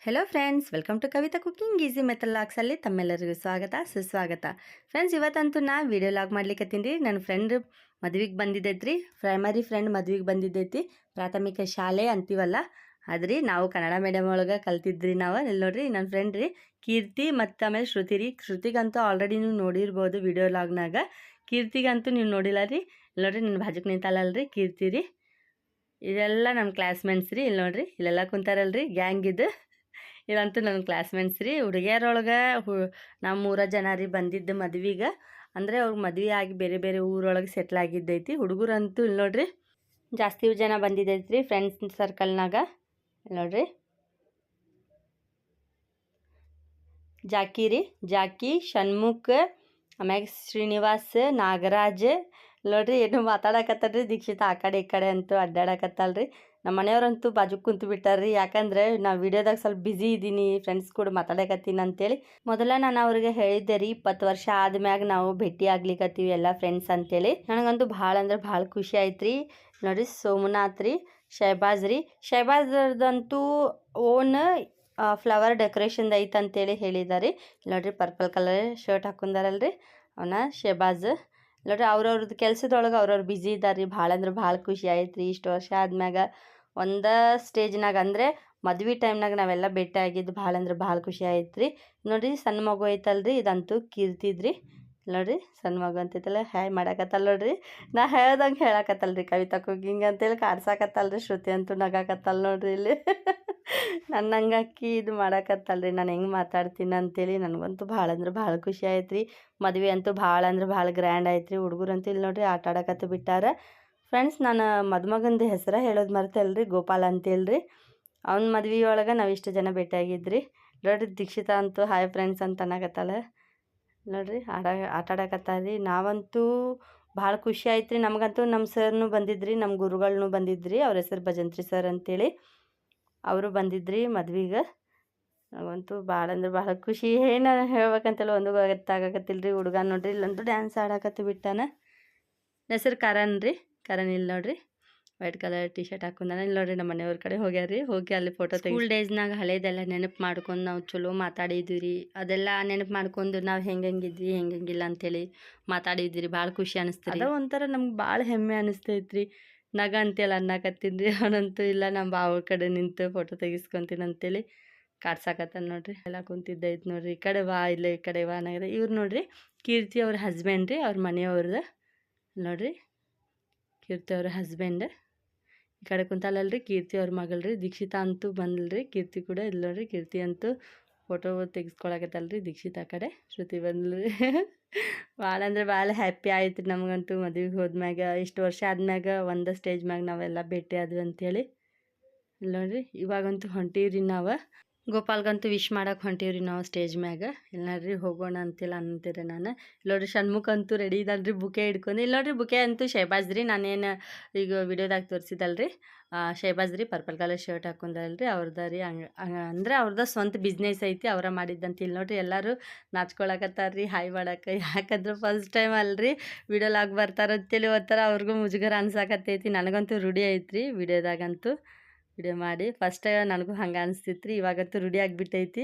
Hello friends, welcome to Kavitha cooking easy method ಲಾಗ್ಸಲ್ಲಿ ತಮ್ಮೆಲ್ಲರಿಗೂ ಸ್ವಾಗತ ಸುಸ್ವಾಗತ. ಫ್ರೆಂಡ್ಸ್, ಇವತ್ತಂತೂ ನಾ ವಿಡಿಯೋ ಲಾಗ್ ಮಾಡ್ಲಿಕ್ಕತ್ತೀನಿ ರೀ. ನನ್ನ ಫ್ರೆಂಡ್ ಮದ್ವೆಗೆ ಬಂದಿದ್ದೈತ್ರಿ. ಪ್ರೈಮರಿ ಫ್ರೆಂಡ್ ಮದ್ವೆಗೆ ಬಂದಿದ್ದೈತಿ. ಪ್ರಾಥಮಿಕ ಶಾಲೆ ಅಂತೀವಲ್ಲ ಅದ್ರಿ. ನಾವು ಕನ್ನಡ ಮೀಡಿಯಮ್ ಒಳಗೆ ಕಲ್ತಿದ್ರಿ. ನಾವು ಇಲ್ಲಿ ನೋಡ್ರಿ ನನ್ನ ಫ್ರೆಂಡ್ ರೀ ಕೀರ್ತಿ ಮತ್ತು ಆಮೇಲೆ ಶ್ರುತಿ ರೀ. ಶ್ರುತಿಗಂತೂ ಆಲ್ರೆಡಿ ನೀವು ನೋಡಿರ್ಬೋದು ವಿಡಿಯೋ ಲಾಗ್ನಾಗ. ಕೀರ್ತಿಗಂತೂ ನೀವು ನೋಡಿಲ್ಲ ರೀ. ಇಲ್ಲಿ ನೋಡ್ರಿ ನನ್ನ ಬಾಜುಕ್ ನಿಂತಲ್ಲಲ್ರಿ ಕೀರ್ತಿ ರೀ. ಇದೆಲ್ಲ ನಮ್ಮ ಕ್ಲಾಸ್ಮೇಟ್ಸ್ ರೀ. ಇಲ್ಲಿ ನೋಡ್ರಿ ಇಲ್ಲೆಲ್ಲ ಕುಂತಾರಲ್ರಿ ಗ್ಯಾಂಗ್ ಇದು. ಇದಂತೂ ನನ್ನ ಕ್ಲಾಸ್ಮೇಟ್ಸ್ ರೀ. ಹುಡುಗಿಯರೊಳಗೆ ನಾವು 3 ಜನ ರೀ ಬಂದಿದ್ದು ಮದ್ವೆಗೆ. ಅಂದರೆ ಅವ್ರಿಗೆ ಮದುವೆ ಆಗಿ ಬೇರೆ ಬೇರೆ ಊರೊಳಗೆ ಸೆಟ್ಲ್ ಆಗಿದ್ದೈತಿ. ಹುಡುಗರಂತೂ ಇಲ್ಲಿ ನೋಡ್ರಿ ಜಾಸ್ತಿ ಜನ ಬಂದಿದ್ದೈತಿ ರೀ ಫ್ರೆಂಡ್ಸ್ ಸರ್ಕಲ್ನಾಗ. ಇಲ್ಲಿ ನೋಡ್ರಿ ಜಾಕಿ ರೀ, ಜಾಕಿ, ಷಣ್ಮುಖ್, ಆಮ್ಯಾಗ ಶ್ರೀನಿವಾಸ್, ನಾಗರಾಜ್. ನೋಡ್ರಿ ಏನು ಮಾತಾಡಕತ್ತಾರ್ರಿ. ದೀಕ್ಷಿತ ಆ ಕಡೆ ಈ ಕಡೆ ಅಂತೂ ಅಡ್ಡಾಡಕತ್ತಲ್ರಿ. ನಮ್ಮ ಮನೆಯವ್ರಂತೂ ಬಾಜು ಕುಂತು ಬಿಟ್ಟಾರ್ರಿ. ಯಾಕಂದ್ರೆ ನಾವು ವಿಡಿಯೋದಾಗ ಸ್ವಲ್ಪ ಬ್ಯುಸಿ ಇದ್ದೀನಿ, ಫ್ರೆಂಡ್ಸ್ ಕೂಡ ಮಾತಾಡಕತ್ತೀನಿ ಅಂತೇಳಿ. ಮೊದಲ ನಾನು ಅವ್ರಿಗೆ ಹೇಳಿದ್ದೆ ರೀ 20 ವರ್ಷ ಆದ್ಮ್ಯಾಗ ನಾವು ಭೇಟಿ ಆಗ್ಲಿಕ್ಕತ್ತೀವಿ ಎಲ್ಲ ಫ್ರೆಂಡ್ಸ್ ಅಂತೇಳಿ. ನನಗಂತೂ ಭಾಳ ಅಂದ್ರೆ ಭಾಳ ಖುಷಿ ಆಯ್ತು ರೀ. ನೋಡಿರಿ ಸೋಮನಾಥ್ ರೀ, ಶಹಬಾಜ್ ರೀ. ಶಹಬಾಜ್ದಂತೂ ಓನ್ ಫ್ಲವರ್ ಡೆಕೋರೇಷನ್ ಐತೆ ಅಂತೇಳಿ ಹೇಳಿದಾರೆ. ನೋಡ್ರಿ ಪರ್ಪಲ್ ಕಲರ್ ಶರ್ಟ್ ಹಾಕೊಂಡಾರಲ್ರಿ ಅವನ ಶಹಬಾಜ್. ನೋಡ್ರಿ ಅವ್ರವ್ರದ್ದು ಕೆಲಸದೊಳಗೆ ಅವ್ರವ್ರು ಬ್ಯುಸಿ ಇದ್ದಾರೆ ರೀ. ಭಾಳ ಅಂದ್ರೆ ಭಾಳ ಖುಷಿ ಆಯ್ತು ರೀ. ಇಷ್ಟು ವರ್ಷ ಆದ್ಮ್ಯಾಗ ಒಂದೇ ಸ್ಟೇಜ್ನಾಗ ಅಂದರೆ ಮದ್ವೆ ಟೈಮ್ನಾಗ ನಾವೆಲ್ಲ ಭೇಟಿ ಆಗಿದ್ದು ಭಾಳ ಅಂದ್ರೆ ಭಾಳ ಖುಷಿ ಆಯ್ತು ರೀ. ನೋಡಿರಿ ಸಣ್ಣ ಮಗು ಐತಲ್ರಿ, ಇದಂತೂ ಕೀರ್ತಿದ್ರಿ. ನೋಡಿರಿ ಸಣ್ಣ ಮಗು ಅಂತೈತಲ್ಲ ಹ್ಯಾಯ್ ಮಾಡಾಕತ್ತಲ್ಲ ನೋಡ್ರಿ. ನಾ ಹೇಳ್ದಂಗೆ ಹೇಳಕತ್ತಲ್ರಿ ಕವಿತಾ ಕುಕಿಂಗ್ ಅಂತೇಳಿ ಕಾಡ್ಸಾಕತ್ತಲ್ರಿ. ಶ್ರುತಿ ಅಂತೂ ನಗಾಕತ್ತಲ್ಲ ನೋಡ್ರಿ ಇಲ್ಲಿ. ನನ್ನಂಗೆ ಅಕ್ಕಿ ಇದು ಮಾಡಾಕತ್ತಲ್ರಿ ನಾನು ಹೆಂಗೆ ಮಾತಾಡ್ತೀನಿ ಅಂತೇಳಿ. ನನಗಂತೂ ಭಾಳ ಅಂದ್ರೆ ಭಾಳ ಖುಷಿ ಆಯ್ತು ರೀ. ಮದುವೆ ಅಂತೂ ಭಾಳ ಅಂದ್ರೆ ಭಾಳ ಗ್ರ್ಯಾಂಡ್ ಆಯ್ತು ರೀ. ಹುಡುಗರಂತೂ ಇಲ್ಲಿ ನೋಡ್ರಿ ಆಟ ಆಡಕತ್ತು ಬಿಟ್ಟಾರ. ಫ್ರೆಂಡ್ಸ್, ನಾನು ಮದುಮಗಂದು ಹೆಸರು ಹೇಳೋದು ಮರ್ತಲ್ರಿ, ಗೋಪಾಲ್ ಅಂತೇಳ್ರಿ. ಅವ್ನ ಮದ್ವೆ ಒಳಗೆ ನಾವು ಇಷ್ಟು ಜನ ಭೇಟಿಯಾಗಿದ್ರಿ. ನೋಡ್ರಿ ದೀಕ್ಷಿತಾ ಅಂತೂ ಹಾಯ್ ಫ್ರೆಂಡ್ಸ್ ಅಂತ ಅನ್ನಕತ್ತಾಳೆ. ನೋಡ್ರಿ ಆಟ ಆಡಕತ್ತಾರ್ರಿ. ನಾವಂತೂ ಭಾಳ ಖುಷಿ ಆಯ್ತು ರೀ. ನಮಗಂತೂ ನಮ್ಮ ಸರ್ನು ಬಂದಿದ್ರಿ, ನಮ್ಮ ಗುರುಗಳನ್ನೂ ಬಂದಿದ್ರಿ. ಅವ್ರ ಹೆಸರು ಭಜಂತ್ರಿ ಸರ್ ಅಂತೇಳಿ. ಅವರು ಬಂದಿದ್ರಿ ಮದ್ವೆಗೆ. ನಾವಂತೂ ಭಾಳ ಅಂದ್ರೆ ಭಾಳ ಖುಷಿ. ಏನು ಹೇಳ್ಬೇಕಂತೆಲ್ಲ ಒಂದು ಗೊತ್ತಾಗಕತ್ತಿಲ್ಲ ರೀ. ಹುಡುಗ ನೋಡ್ರಿ ಇಲ್ಲಂತೂ ಡ್ಯಾನ್ಸ್ ಆಡಕತ್ತು ಬಿಟ್ಟಾನ. ಹೆಸರು ಕರಣ್ ರೀ. ಕರಣ್ ಇಲ್ಲಿ ನೋಡ್ರಿ ವೈಟ್ ಕಲರ್ ಟಿ ಶರ್ಟ್ ಹಾಕೊಂಡಾನ. ಇಲ್ಲಿ ನೋಡ್ರಿ ನಮ್ಮ ಮನೆಯವ್ರ ಕಡೆ ಹೋಗ್ಯಾರ್ರಿ. ಹೋಗಿ ಅಲ್ಲಿ ಫೋಟೋ ತೆಗಿ. ಸ್ಕೂಲ್ ಡೇಸ್ನಾಗ ಹಳೇದೆಲ್ಲ ನೆನಪು ಮಾಡ್ಕೊಂಡು ನಾವು ಚಲೋ ಮಾತಾಡಿದ್ವಿ ರೀ. ಅದೆಲ್ಲ ನೆನಪು ಮಾಡ್ಕೊಂಡು ನಾವು ಹೆಂಗಿದ್ವಿ ಹೆಂಗಿಲ್ಲ ಅಂತೇಳಿ ಮಾತಾಡಿದ್ವಿ ರೀ. ಭಾಳ ಖುಷಿ ಅನಿಸ್ತೀರಿ. ಅದ ಒಂಥರ ನಮ್ಗೆ ಭಾಳ ಹೆಮ್ಮೆ ಅನಿಸ್ತೈತ್ರಿ. ನಗ ಅಂತೇಳಿ ಅನ್ನಕತ್ತೀನಿ ರೀ. ಅವನಂತೂ ಇಲ್ಲ ನಮ್ಮ ಬಾವ ಕಡೆ ನಿಂತು ಫೋಟೋ ತೆಗಿಸ್ಕೊತೀನಿ ಅಂತೇಳಿ ಕಾಡ್ಸಾಕತ್ತಾನ ನೋಡ್ರಿ. ಎಲ್ಲ ಕುಂತಿದ್ದೈತೆ ನೋಡ್ರಿ. ಈ ಕಡೆ ವಾ ಇಲ್ಲ ಈ ಕಡೆ ವಾ ಅನ್ನೋದು. ಇವ್ರು ನೋಡ್ರಿ ಕೀರ್ತಿ ಅವ್ರ ಹಸ್ಬೆಂಡ್ ರೀ, ಅವ್ರ ಮನೆಯವ್ರದ್ದು. ನೋಡ್ರಿ ಕೀರ್ತಿ ಅವ್ರ ಹಸ್ಬೆಂಡ್ ಈ ಕಡೆ ಕುಂತಲ್ಲಲ್ರಿ ಕೀರ್ತಿ ಅವ್ರ ಮಗಳ್ರಿ. ದೀಕ್ಷಿತಾ ಅಂತೂ ಬಂದಲ್ರಿ. ಕೀರ್ತಿ ಕೂಡ ಇಲ್ಲ ನೋಡ್ರಿ. ಕೀರ್ತಿ ಅಂತೂ ಫೋಟೋ ತೆಗಿಸ್ಕೊಳಕತ್ತಲ್ರಿ. ದೀಕ್ಷಿತಾ ಕಡೆ ಶ್ರುತಿ ಬಂದಲ್ರಿ. ಭಾಳ ಅಂದ್ರೆ ಭಾಳ ಹ್ಯಾಪಿ ಆಯ್ತು ರೀ ನಮಗಂತೂ ಮದುವೆಗೆ ಹೋದ್ಮ್ಯಾಗ. ಇಷ್ಟು ವರ್ಷ ಆದ್ಮ್ಯಾಗ ಒಂದು ಸ್ಟೇಜ್ ಮ್ಯಾಗ ನಾವೆಲ್ಲ ಭೇಟಿ ಆದ್ವಿ ಅಂಥೇಳಿ. ಇಲ್ಲಿ ನೋಡ್ರಿ ಇವಾಗಂತೂ ಹೊಂಟೀವ್ರಿ ನಾವು. ಗೋಪಾಲ್ಗಂತೂ ವಿಶ್ ಮಾಡಕ್ಕೆ ಹೊಂಟೀವ್ರಿ ನಾವು ಸ್ಟೇಜ್ ಮ್ಯಾಗ. ಇಲ್ಲಿ ನೋಡ್ರಿ ಹೋಗೋಣ ಅಂತೇಳಿ ಅಂತೀರಿ ನಾನು. ಇಲ್ಲಿ ನೋಡ್ರಿ ಷಣ್ಮುಖ ಅಂತೂ ರೆಡಿ ಇದ್ದಲ್ರಿ ಬುಕೆ ಹಿಡ್ಕೊಂಡು. ಇಲ್ಲಿ ನೋಡ್ರಿ ಬುಕೆ ಅಂತೂ ಶಹಬಾಜ್ ರೀ. ನಾನೇನು ಈಗ ವಿಡಿಯೋದಾಗ ತೋರಿಸಿದಲ್ರಿ ಶಹಬಾಜ್ ರೀ. ಪರ್ಪಲ್ ಕಲರ್ ಶರ್ಟ್ ಹಾಕೊಂಡಲ್ರಿ ಅವ್ರದ್ದು ರೀ. ಅಂದ್ರೆ ಅವ್ರದ್ದು ಸ್ವಂತ ಬಿಸ್ನೆಸ್ ಐತಿ, ಅವರ ಮಾಡಿದ್ದಂತ. ಇಲ್ಲಿ ನೋಡ್ರಿ ಎಲ್ಲರೂ ನಾಚ್ಕೊಳಕತ್ತಾರ್ರಿ ಹಾಯ್ ಮಾಡಕ್ಕೆ. ಯಾಕಂದ್ರೆ ಫಸ್ಟ್ ಟೈಮ್ ಅಲ್ರಿ ವಿಡಿಯೋಲಾಗ ಬರ್ತಾರಂತೇಳಿ ಒಂಥರ ಅವ್ರಿಗೂ ಮುಜುಗರ ಅನ್ಸಾಕತ್ತೈತಿ. ನನಗಂತೂ ರೂಢಿ ಐತ್ರಿ ವಿಡಿಯೋದಾಗಂತೂ ವಿಡಿಯೋ ಮಾಡಿ. ಫಸ್ಟ್ ನನಗೂ ಹಂಗೆ ಅನಿಸ್ತಿತ್ತು ರೀ. ಇವಾಗಂತೂ ರೂಢಿ ಆಗಿಬಿಟ್ಟೈತಿ.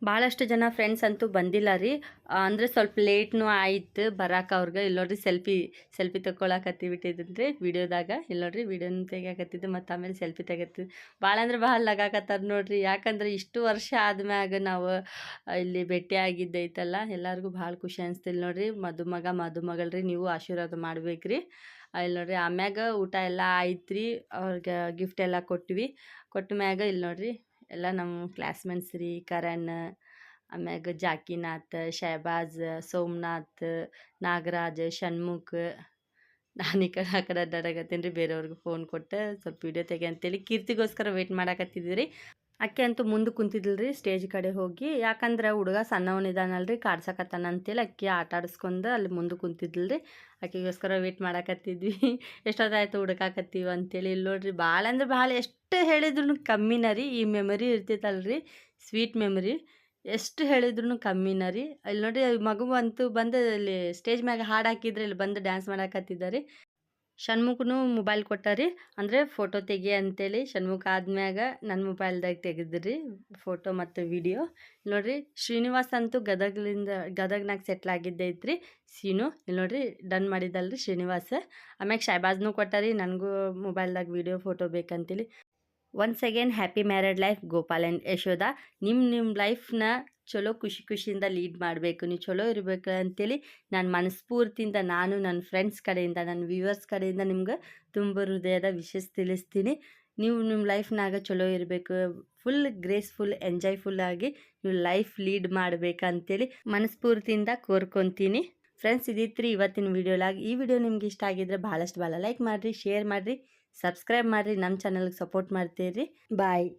ಭಾಳಷ್ಟು ಜನ ಫ್ರೆಂಡ್ಸ್ ಅಂತೂ ಬಂದಿಲ್ಲ ರೀ. ಅಂದರೆ ಸ್ವಲ್ಪ ಲೇಟ್ನೂ ಆಯ್ತು ಬರೋಕೆ ಅವ್ರಿಗೆ. ಇಲ್ಲಿ ನೋಡ್ರಿ ಸೆಲ್ಫಿ ತೊಗೊಳಕತ್ತಿಬಿಟ್ಟಿದ್ರಿ ವಿಡಿಯೋದಾಗ. ಇಲ್ಲಿ ನೋಡ್ರಿ ವಿಡಿಯೋನ ತೆಗಿಯಾಕತ್ತಿದ್ದು ಮತ್ತು ಆಮೇಲೆ ಸೆಲ್ಫಿ ತೆಗತ್ತಿದ್ದು. ಭಾಳ ಅಂದ್ರೆ ಭಾಳ ನಗಾಕತ್ತಾರ ನೋಡ್ರಿ. ಯಾಕಂದ್ರೆ ಇಷ್ಟು ವರ್ಷ ಆದ್ಮ್ಯಾಗ ನಾವು ಇಲ್ಲಿ ಭೇಟಿ ಆಗಿದ್ದೈತಲ್ಲ. ಎಲ್ಲರಿಗೂ ಭಾಳ ಖುಷಿ ಅನಿಸ್ತಿಲ್ಲ ನೋಡ್ರಿ. ಮದುಮಗ ಮದುಮಗಳ್ರಿ, ನೀವು ಆಶೀರ್ವಾದ ಮಾಡ್ಬೇಕ್ರಿ. ಇಲ್ಲಿ ನೋಡ್ರಿ ಆಮ್ಯಾಗ ಊಟ ಎಲ್ಲ ಆಯ್ತು ರೀ. ಅವ್ರಿಗೆ ಗಿಫ್ಟ್ ಎಲ್ಲ ಕೊಟ್ವಿ. ಕೊಟ್ಟ ಮ್ಯಾಗ ಇಲ್ಲಿ ನೋಡ್ರಿ ಎಲ್ಲ ನಮ್ಮ ಕ್ಲಾಸ್ಮೇಟ್ಸ್ ರೀ. ಕರಣ್, ಆಮ್ಯಾಗ ಜಾಕಿನಾಥ್, ಶಹಬಾಜ್, ಸೋಮನಾಥ್, ನಾಗರಾಜ್, ಷಣ್ಮುಖ್. ನಾನು ಈ ಕಡೆ ಆ ಕಡೆ ಅಡ್ಡಾಡಕತ್ತೀನಿ ರೀ. ಬೇರೆಯವ್ರಿಗೆ ಫೋನ್ ಕೊಟ್ಟು ಸ್ವಲ್ಪ ವೀಡಿಯೋ ತೆಗಿ ಅಂತೇಳಿ ಕೀರ್ತಿಗೋಸ್ಕರ ವೆಯ್ಟ್ ಮಾಡಾಕತ್ತಿದ್ವಿ ರೀ. ಅಕ್ಕಿ ಅಂತೂ ಮುಂದೆ ಕುಂತಿದ್ದಿಲ್ರಿ ಸ್ಟೇಜ್ ಕಡೆ ಹೋಗಿ. ಯಾಕಂದ್ರೆ ಹುಡುಗ ಸಣ್ಣವನಿದಾನಲ್ರಿ ಕಾಡ್ಸಕತ್ತಾನ ಅಂತೇಳಿ ಅಕ್ಕಿ ಆಟ ಆಡಿಸ್ಕೊಂಡು ಅಲ್ಲಿ ಮುಂದೆ ಕುಂತಿದ್ದಿಲ್ರಿ. ಅಕ್ಕಿಗೋಸ್ಕರ ವೆಯ್ಟ್ ಮಾಡಾಕತ್ತಿದ್ವಿ. ಎಷ್ಟೊತ್ತಾಯ್ತು ಹುಡುಕಾಕತ್ತೀವಿ ಅಂತೇಳಿ. ಇಲ್ಲಿ ನೋಡ್ರಿ ಭಾಳ ಅಂದ್ರೆ ಭಾಳ ಎಷ್ಟು ಹೇಳಿದ್ರು ಕಮ್ಮಿನ ರೀ. ಈ ಮೆಮೊರಿ ಇರ್ತೈತಲ್ರಿ, ಸ್ವೀಟ್ ಮೆಮೊರಿ, ಎಷ್ಟು ಹೇಳಿದ್ರು ಕಮ್ಮಿನ ರೀ. ಇಲ್ಲಿ ನೋಡ್ರಿ ಮಗು ಅಂತೂ ಬಂದು ಇಲ್ಲಿ ಸ್ಟೇಜ್ ಮ್ಯಾಗ ಹಾಡು ಹಾಕಿದ್ರೆ ಇಲ್ಲಿ ಬಂದು ಡ್ಯಾನ್ಸ್ ಮಾಡಾಕತ್ತಿದ್ದಾರೆ. ಷಣ್ಮುಖನು ಮೊಬೈಲ್ ಕೊಟ್ಟಾರಿ ಅಂದರೆ ಫೋಟೋ ತೆಗಿ ಅಂತೇಳಿ. ಷಣ್ಮುಖ ಆದ್ಮ್ಯಾಗ ನನ್ನ ಮೊಬೈಲ್ದಾಗ ತೆಗೆದ್ರಿ ಫೋಟೋ ಮತ್ತು ವಿಡಿಯೋ. ನೋಡ್ರಿ ಶ್ರೀನಿವಾಸ್ ಅಂತೂ ಗದಗ್ನಾಗ ಸೆಟ್ಲ್ ಆಗಿದ್ದೈತ್ರಿ. ಸೀನು ಇಲ್ಲಿ ನೋಡ್ರಿ ಡನ್ ಮಾಡಿದಲ್ರಿ ಶ್ರೀನಿವಾಸ. ಆಮ್ಯಾಗ ಶಹಬಾಜ್ನು ಕೊಟ್ಟಾರಿ ನನಗೂ ಮೊಬೈಲ್ದಾಗ ವಿಡಿಯೋ ಫೋಟೋ ಬೇಕಂತೇಳಿ. Once again happy married life Gopal and Yashoda. ನಿಮ್ಮ ಲೈಫ್ನ ಚಲೋ ಖುಷಿಯಿಂದ ಲೀಡ್ ಮಾಡಬೇಕು, ನೀವು ಚಲೋ ಇರಬೇಕು ಅಂತೇಳಿ ನಾನು ಮನಸ್ಫೂರ್ತಿಯಿಂದ, ನಾನು ನನ್ನ ಫ್ರೆಂಡ್ಸ್ ಕಡೆಯಿಂದ, ನನ್ನ ವ್ಯೂವರ್ಸ್ ಕಡೆಯಿಂದ ನಿಮ್ಗೆ ತುಂಬ ಹೃದಯದ ವಿಶಸ್ ತಿಳಿಸ್ತೀನಿ. ನೀವು ನಿಮ್ಮ ಲೈಫ್ನಾಗ ಚಲೋ ಇರಬೇಕು, ಫುಲ್ ಗ್ರೇಸ್ಫುಲ್ ಎಂಜಾಯ್ಫುಲ್ಲಾಗಿ ನೀವು ಲೈಫ್ ಲೀಡ್ ಮಾಡಬೇಕಂತೇಳಿ ಮನಸ್ಫೂರ್ತಿಯಿಂದ ಕೋರ್ಕೊತೀನಿ. ಫ್ರೆಂಡ್ಸ್, ಇದಿತ್ತು ರೀ ಇವತ್ತಿನ ವಿಡಿಯೋಲಾಗಿ. ಈ ವಿಡಿಯೋ ನಿಮ್ಗೆ ಇಷ್ಟ ಆಗಿದ್ರೆ ಭಾಳ ಲೈಕ್ ಮಾಡಿರಿ, ಶೇರ್ ಮಾಡಿರಿ, ಸಬ್ಸ್ಕ್ರೈಬ್ ಮಾಡಿರಿ, ನಮ್ಮ ಚಾನಲ್ಗೆ ಸಪೋರ್ಟ್ ಮಾಡ್ತೀರಿ. ಬಾಯ್.